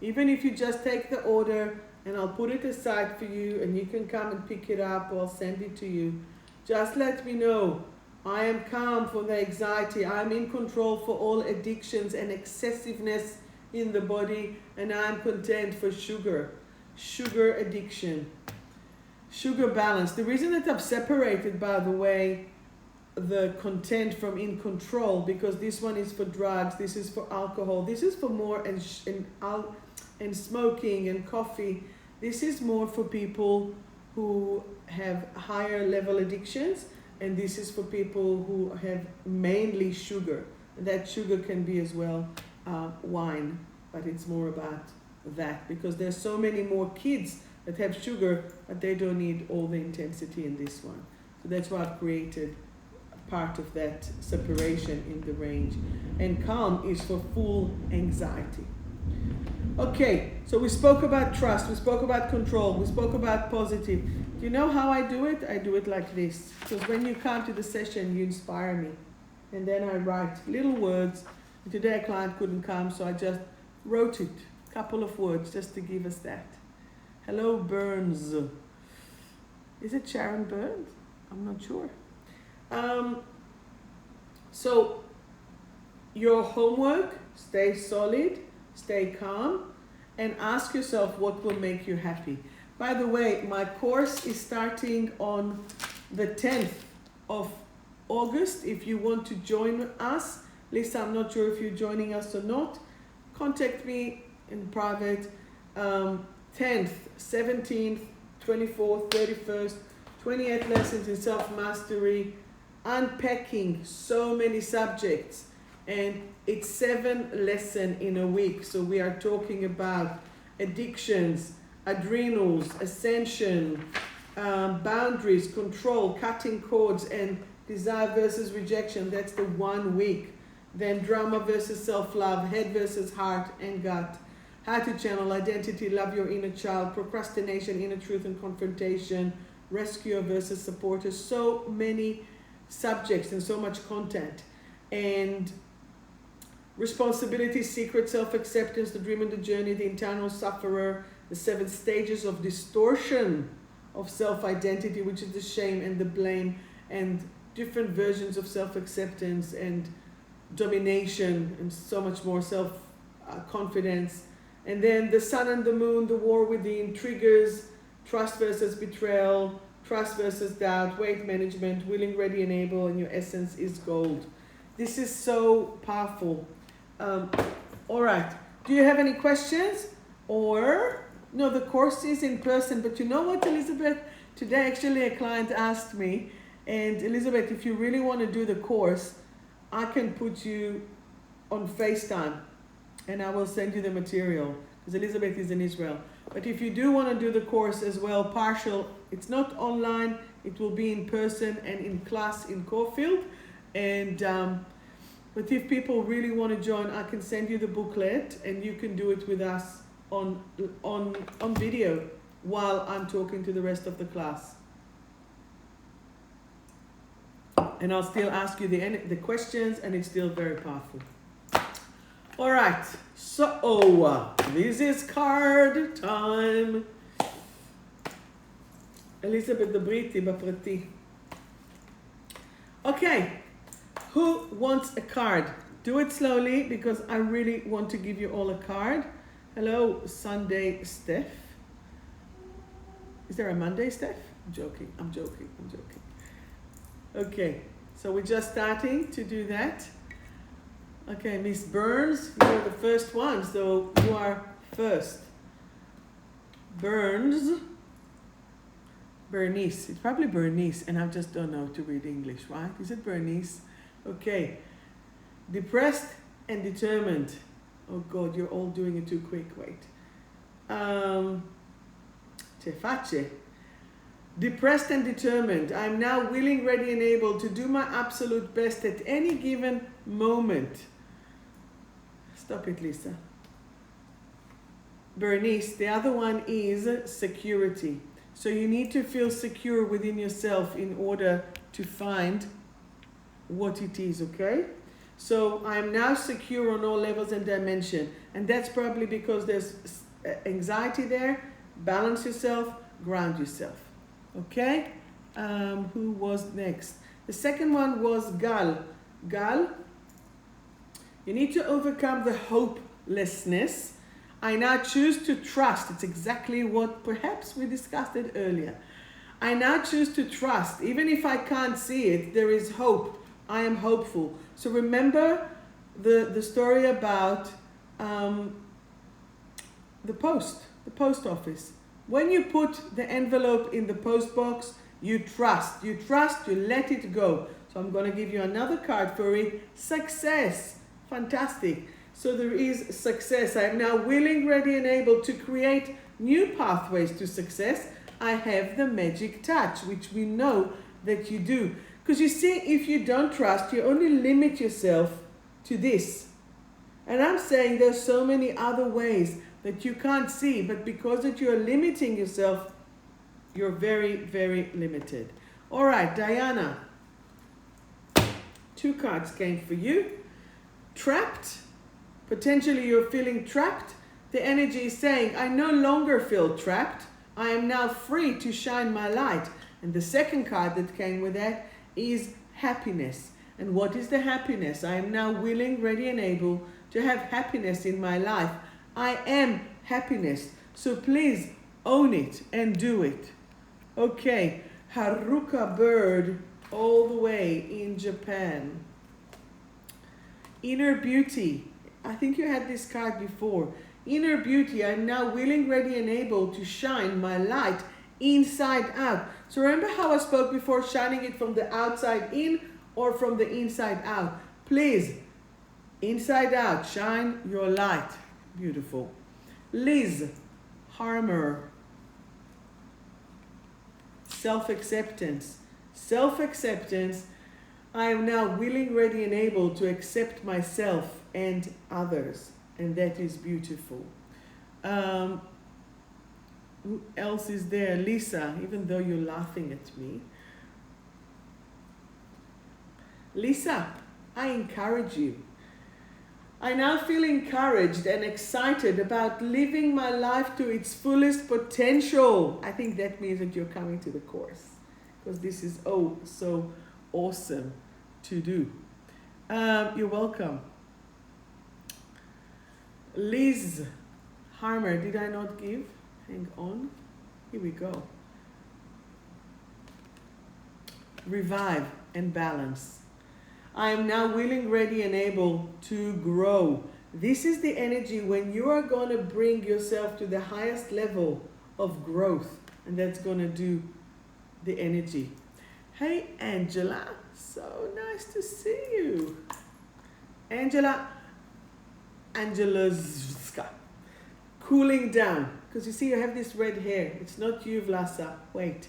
Even if you just take the order and I'll put it aside for you and you can come and pick it up or I'll send it to you. Just let me know. I am calm for the anxiety. I'm in control for all addictions and excessiveness in the body, and I'm content for sugar addiction, sugar balance. The reason that I've separated, by the way, the content from in control, because this one is for drugs, this is for alcohol, this is for more and smoking and coffee. This is more for people who have higher level addictions, and this is for people who have mainly sugar. that sugar can be as well wine, but it's more about that, because there's so many more kids that have sugar, but they don't need all the intensity in this one. So that's why I've created part of that separation in the range. And calm is for full anxiety. Okay, so we spoke about trust, we spoke about control, we spoke about positive. Do you know how I do it? I do it like this. Because when you come to the session, you inspire me. And then I write little words. And today a client couldn't come, so I just wrote it. A couple of words just to give us that. Hello, Burns. Is it Sharon Burns? I'm not sure. So your homework, stay solid, stay calm, and ask yourself what will make you happy. By the way, my course is starting on the 10th of August. If you want to join us, Lisa, I'm not sure if you're joining us or not, contact me in private. 10th, 17th, 24th, 31st, 28 lessons in self-mastery, unpacking so many subjects, and it's 7 lessons in a week. So we are talking about addictions, adrenals, ascension, boundaries, control, cutting cords, and desire versus rejection. That's the 1 week. Then drama versus self-love, head versus heart and gut. How to channel identity, love your inner child, procrastination, inner truth and confrontation, rescuer versus supporter. So many subjects and so much content. And responsibility, secret, self-acceptance, the dream and the journey, the internal sufferer, the 7 stages of distortion of self-identity, which is the shame and the blame, and different versions of self-acceptance and domination, and so much more, self-confidence. And then the sun and the moon, the war within, triggers, trust versus betrayal, trust versus doubt, weight management, willing, ready, and able, and your essence is gold. This is so powerful. All right. Do you have any questions? Or, no, the course is in person, but you know what, Elizabeth? Today, actually, a client asked me, and Elizabeth, if you really want to do the course, I can put you on FaceTime, and I will send you the material, because Elizabeth is in Israel. But if you do want to do the course as well, partial, it's not online, it will be in person and in class in Caulfield. And but if people really want to join, I can send you the booklet, and you can do it with us on video while I'm talking to the rest of the class. And I'll still ask you the questions, and it's still very powerful. All right, so this is card time. Elizabeth Dabriti Baprati. Okay, who wants a card? Do it slowly, because I really want to give you all a card. Hello, Sunday Steph. Is there a Monday Steph? I'm joking. Okay, so we're just starting to do that. Okay, Miss Burns, you're the first one, so you are first. Burns. Bernice. It's probably Bernice, and I just don't know to read English, right? Is it Bernice? Okay. Depressed and determined. Oh God, you're all doing it too quick. Wait. Teface. Depressed and determined. I'm now willing, ready, and able to do my absolute best at any given moment. Stop it, Lisa. Bernice, the other one is security. So you need to feel secure within yourself in order to find what it is, okay? So I'm now secure on all levels and dimension. And that's probably because there's anxiety there. Balance yourself, ground yourself. Okay? Who was next? The second one was Gal. Gal, you need to overcome the hopelessness. I now choose to trust. It's exactly what perhaps we discussed it earlier. I now choose to trust. Even if I can't see it, there is hope. I am hopeful. So remember the story about the post office. When you put the envelope in the post box, you trust, you let it go. So I'm going to give you another card for it. Success. Fantastic. So there is success. I am now willing, ready, and able to create new pathways to success. I have the magic touch, which we know that you do. Because you see, if you don't trust, you only limit yourself to this. And I'm saying there's so many other ways that you can't see, but because that you're limiting yourself, you're very, very limited. All right, Diana. 2 cards came for you. Trapped. Potentially you're feeling trapped. The energy is saying, I no longer feel trapped. I am now free to shine my light. And the second card that came with that is happiness. And what is the happiness? I am now willing, ready, and able to have happiness in my life. I am happiness. So please own it and do it. Okay, Haruka bird all the way in Japan. Inner beauty. I think you had this card before. Inner beauty. I'm now willing, ready, and able to shine my light inside out. So remember how I spoke before, shining it from the outside in or from the inside out. Please, inside out, shine your light. Beautiful. Liz Harmer. Self-acceptance. Self-acceptance. I am now willing, ready, and able to accept myself and others. And that is beautiful. Who else is there? Lisa, even though you're laughing at me. Lisa, I encourage you. I now feel encouraged and excited about living my life to its fullest potential. I think that means that you're coming to the course, because this is so awesome to do. You're welcome. Liz Harmer, did I not give? Hang on. Here we go. Revive and balance. I am now willing, ready, and able to grow. This is the energy when you are going to bring yourself to the highest level of growth. And that's going to do the energy. Hey, Angela. So nice to see you. Angela's cooling down. Because you see, you have this red hair. It's not you, Vlasa. Wait.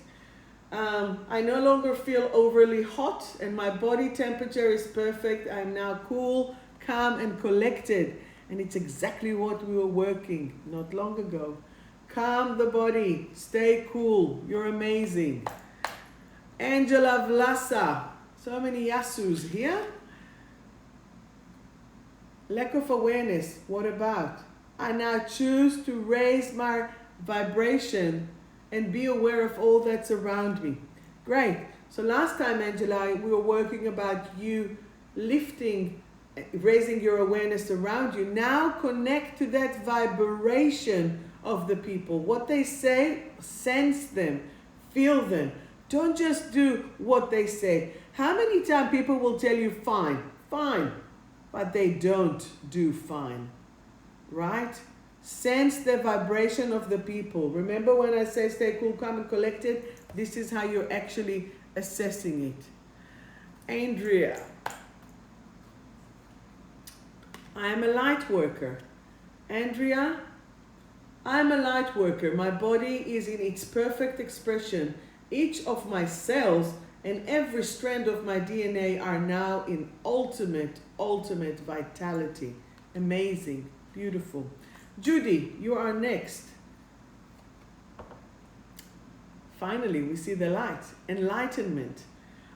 I no longer feel overly hot and my body temperature is perfect. I'm now cool, calm, and collected. And it's exactly what we were working not long ago. Calm the body. Stay cool. You're amazing. Angela Vlasa. So many Yasus here. Lack of awareness. What about? I now choose to raise my vibration and be aware of all that's around me. Great. So last time, Angela, we were working about you lifting, raising your awareness around you. Now connect to that vibration of the people. What they say, sense them, feel them. Don't just do what they say. How many times people will tell you fine, fine, but they don't do fine, right? Sense the vibration of the people. Remember when I say stay cool, calm, and collected? This is how you're actually assessing it. Andrea. I am a light worker. Andrea, I'm a light worker. My body is in its perfect expression. Each of my cells and every strand of my DNA are now in ultimate vitality. Amazing. Beautiful. Judy, you are next. Finally, we see the light. Enlightenment.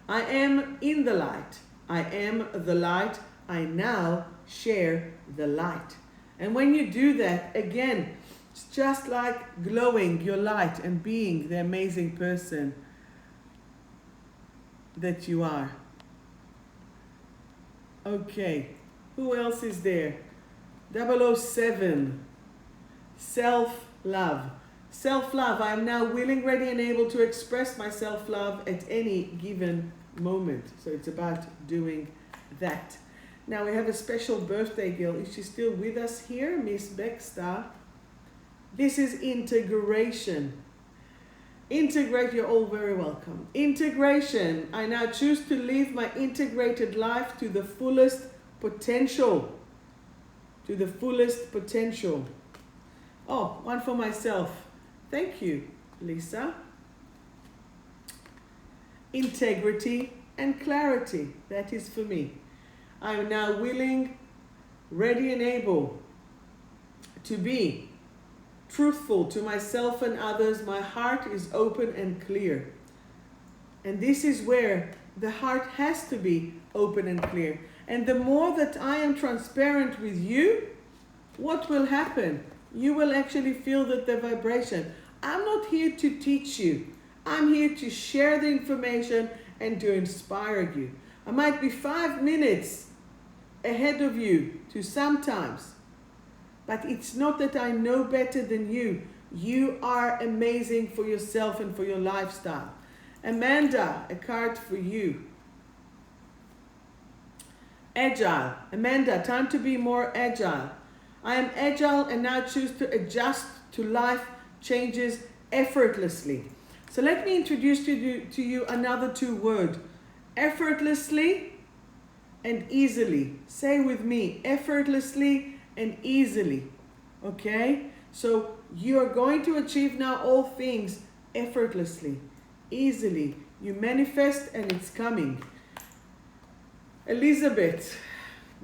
I am in the light. I am the light. I now share the light. And when you do that, again, it's just like glowing your light and being the amazing person that you are. Okay, who else is there? 007. Self-love. Self-love. I am now willing, ready, and able to express my self-love at any given moment. So it's about doing that. Now we have a special birthday girl. Is she still with us here? Miss Beckstar. This is integration. Integrate, you're all very welcome. Integration. I now choose to live my integrated life to the fullest potential. To the fullest potential. Oh, one for myself. Thank you, Lisa. Integrity and clarity. That is for me. I am now willing, ready and able to be truthful to myself and others. My heart is open and clear. And this is where the heart has to be open and clear. And the more that I am transparent with you, what will happen? You will actually feel that the vibration. I'm not here to teach you. I'm here to share the information and to inspire you. I might be 5 minutes ahead of you to sometimes, but it's not that I know better than you. You are amazing for yourself and for your lifestyle. Amanda, a card for you. Agile. Amanda, time to be more agile. I am agile and now choose to adjust to life changes effortlessly. So let me introduce to you another 2 words. Effortlessly and easily. Say with me, effortlessly and easily. Okay? So you are going to achieve now all things effortlessly, easily. You manifest and it's coming. Elizabeth,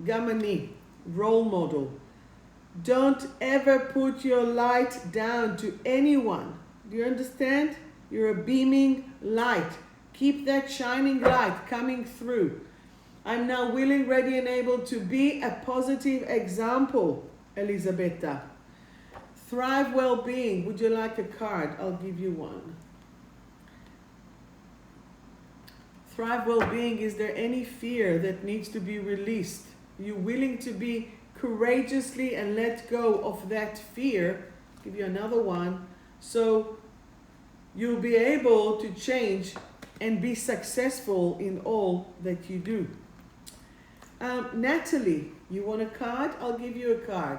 Gamani, role model. Don't ever put your light down to anyone. Do you understand? You're a beaming light. Keep that shining light coming through. I'm now willing, ready, and able to be a positive example, Elisabetta. Thrive well-being. Would you like a card? I'll give you one. Thrive well-being. Is there any fear that needs to be released? Are you willing to be courageously and let go of that fear? I'll give you another one. So you'll be able to change and be successful in all that you do. Natalie, you want a card? I'll give you a card.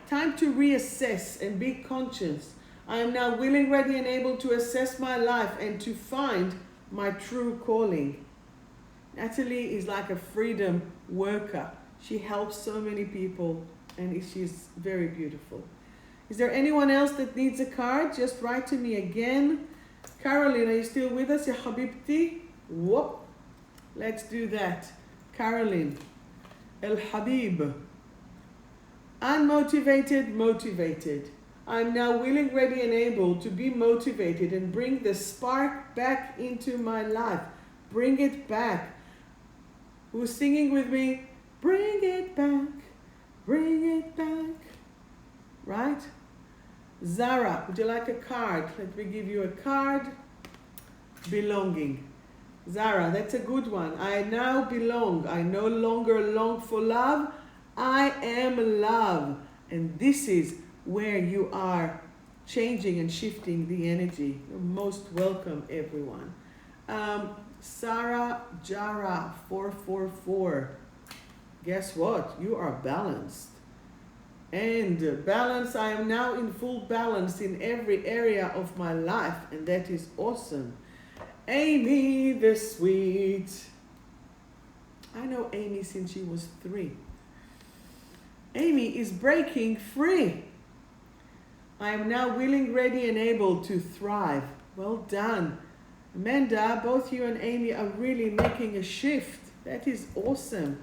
Time to reassess and be conscious. I am now willing, ready, and able to assess my life and to find my true calling. Natalie is like a freedom worker. She helps so many people and she's very beautiful. Is there anyone else that needs a card? Just write to me again. Caroline, are you still with us? Ya Habibti? Whoop. Let's do that. Caroline. El Habib. Unmotivated, motivated. I'm now willing, ready, and able to be motivated and bring the spark back into my life. Bring it back. Who's singing with me? Bring it back. Bring it back. Right? Zara, would you like a card? Let me give you a card. Belonging. Zara, that's a good one. I now belong. I no longer long for love. I am love. And this is where you are changing and shifting the energy. You're most welcome, everyone. Sarah Jara 444. Guess what? You are balanced. And balance, I am now in full balance in every area of my life. And that is awesome. Amy the Sweet. I know Amy since she was 3. Amy is breaking free. I am now willing, ready, and able to thrive. Well done. Amanda, both you and Amy are really making a shift. That is awesome.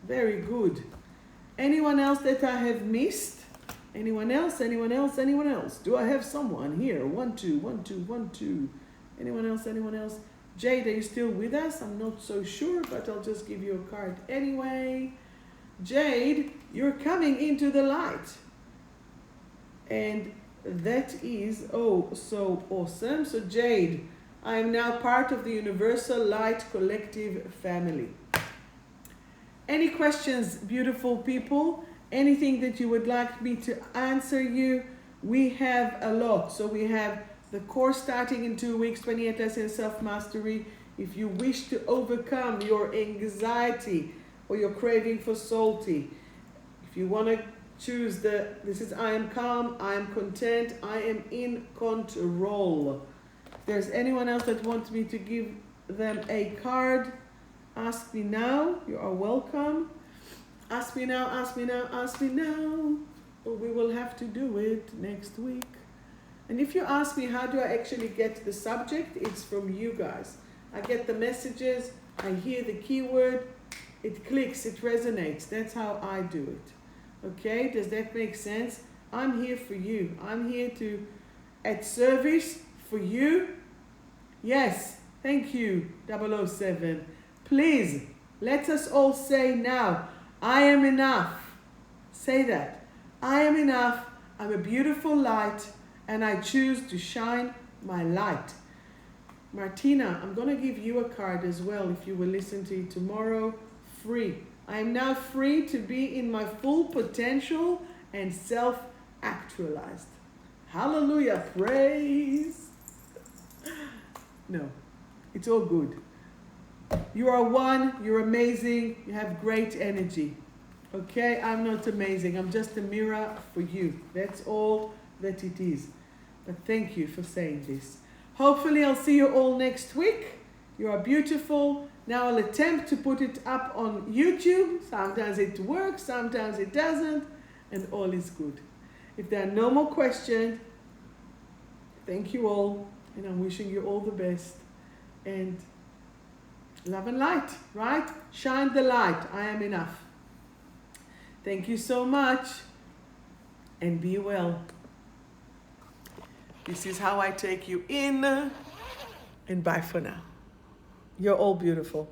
Very good. Anyone else that I have missed? Anyone else? Anyone else? Anyone else? Do I have someone here? 1, 2, 1, 2, 1, 2. Anyone else? Anyone else? Jade, are you still with us? I'm not so sure, but I'll just give you a card anyway. Jade, you're coming into the light. And that is, oh, so awesome. So Jade, I am now part of the Universal Light Collective family. Any questions, beautiful people? Anything that you would like me to answer you? We have a lot. So we have the course starting in 2 weeks, 28 lessons self-mastery. If you wish to overcome your anxiety or your craving for salty, if you want to choose this is I am calm, I am content, I am in control. If there's anyone else that wants me to give them a card, ask me now. You are welcome. Ask me now, ask me now, ask me now. Or we will have to do it next week. And if you ask me how do I actually get the subject, it's from you guys. I get the messages, I hear the keyword, it clicks, it resonates. That's how I do it. Okay, does that make sense? I'm here for you. I'm here to, at service for you. Yes, thank you, 007. Please, let us all say now, I am enough. Say that. I am enough. I'm a beautiful light, and I choose to shine my light. Martina, I'm going to give you a card as well if you will listen to it tomorrow. Free. I am now free to be in my full potential and self-actualized. Hallelujah. Praise. No, it's all good. You are one. You're amazing. You have great energy. Okay, I'm not amazing. I'm just a mirror for you. That's all that it is. But thank you for saying this. Hopefully I'll see you all next week. You are beautiful. Now I'll attempt to put it up on YouTube. Sometimes it works, sometimes it doesn't, and all is good. If there are no more questions, thank you all, and I'm wishing you all the best. And love and light, right? Shine the light. I am enough. Thank you so much, and be well. This is how I take you in, and bye for now. You're all beautiful.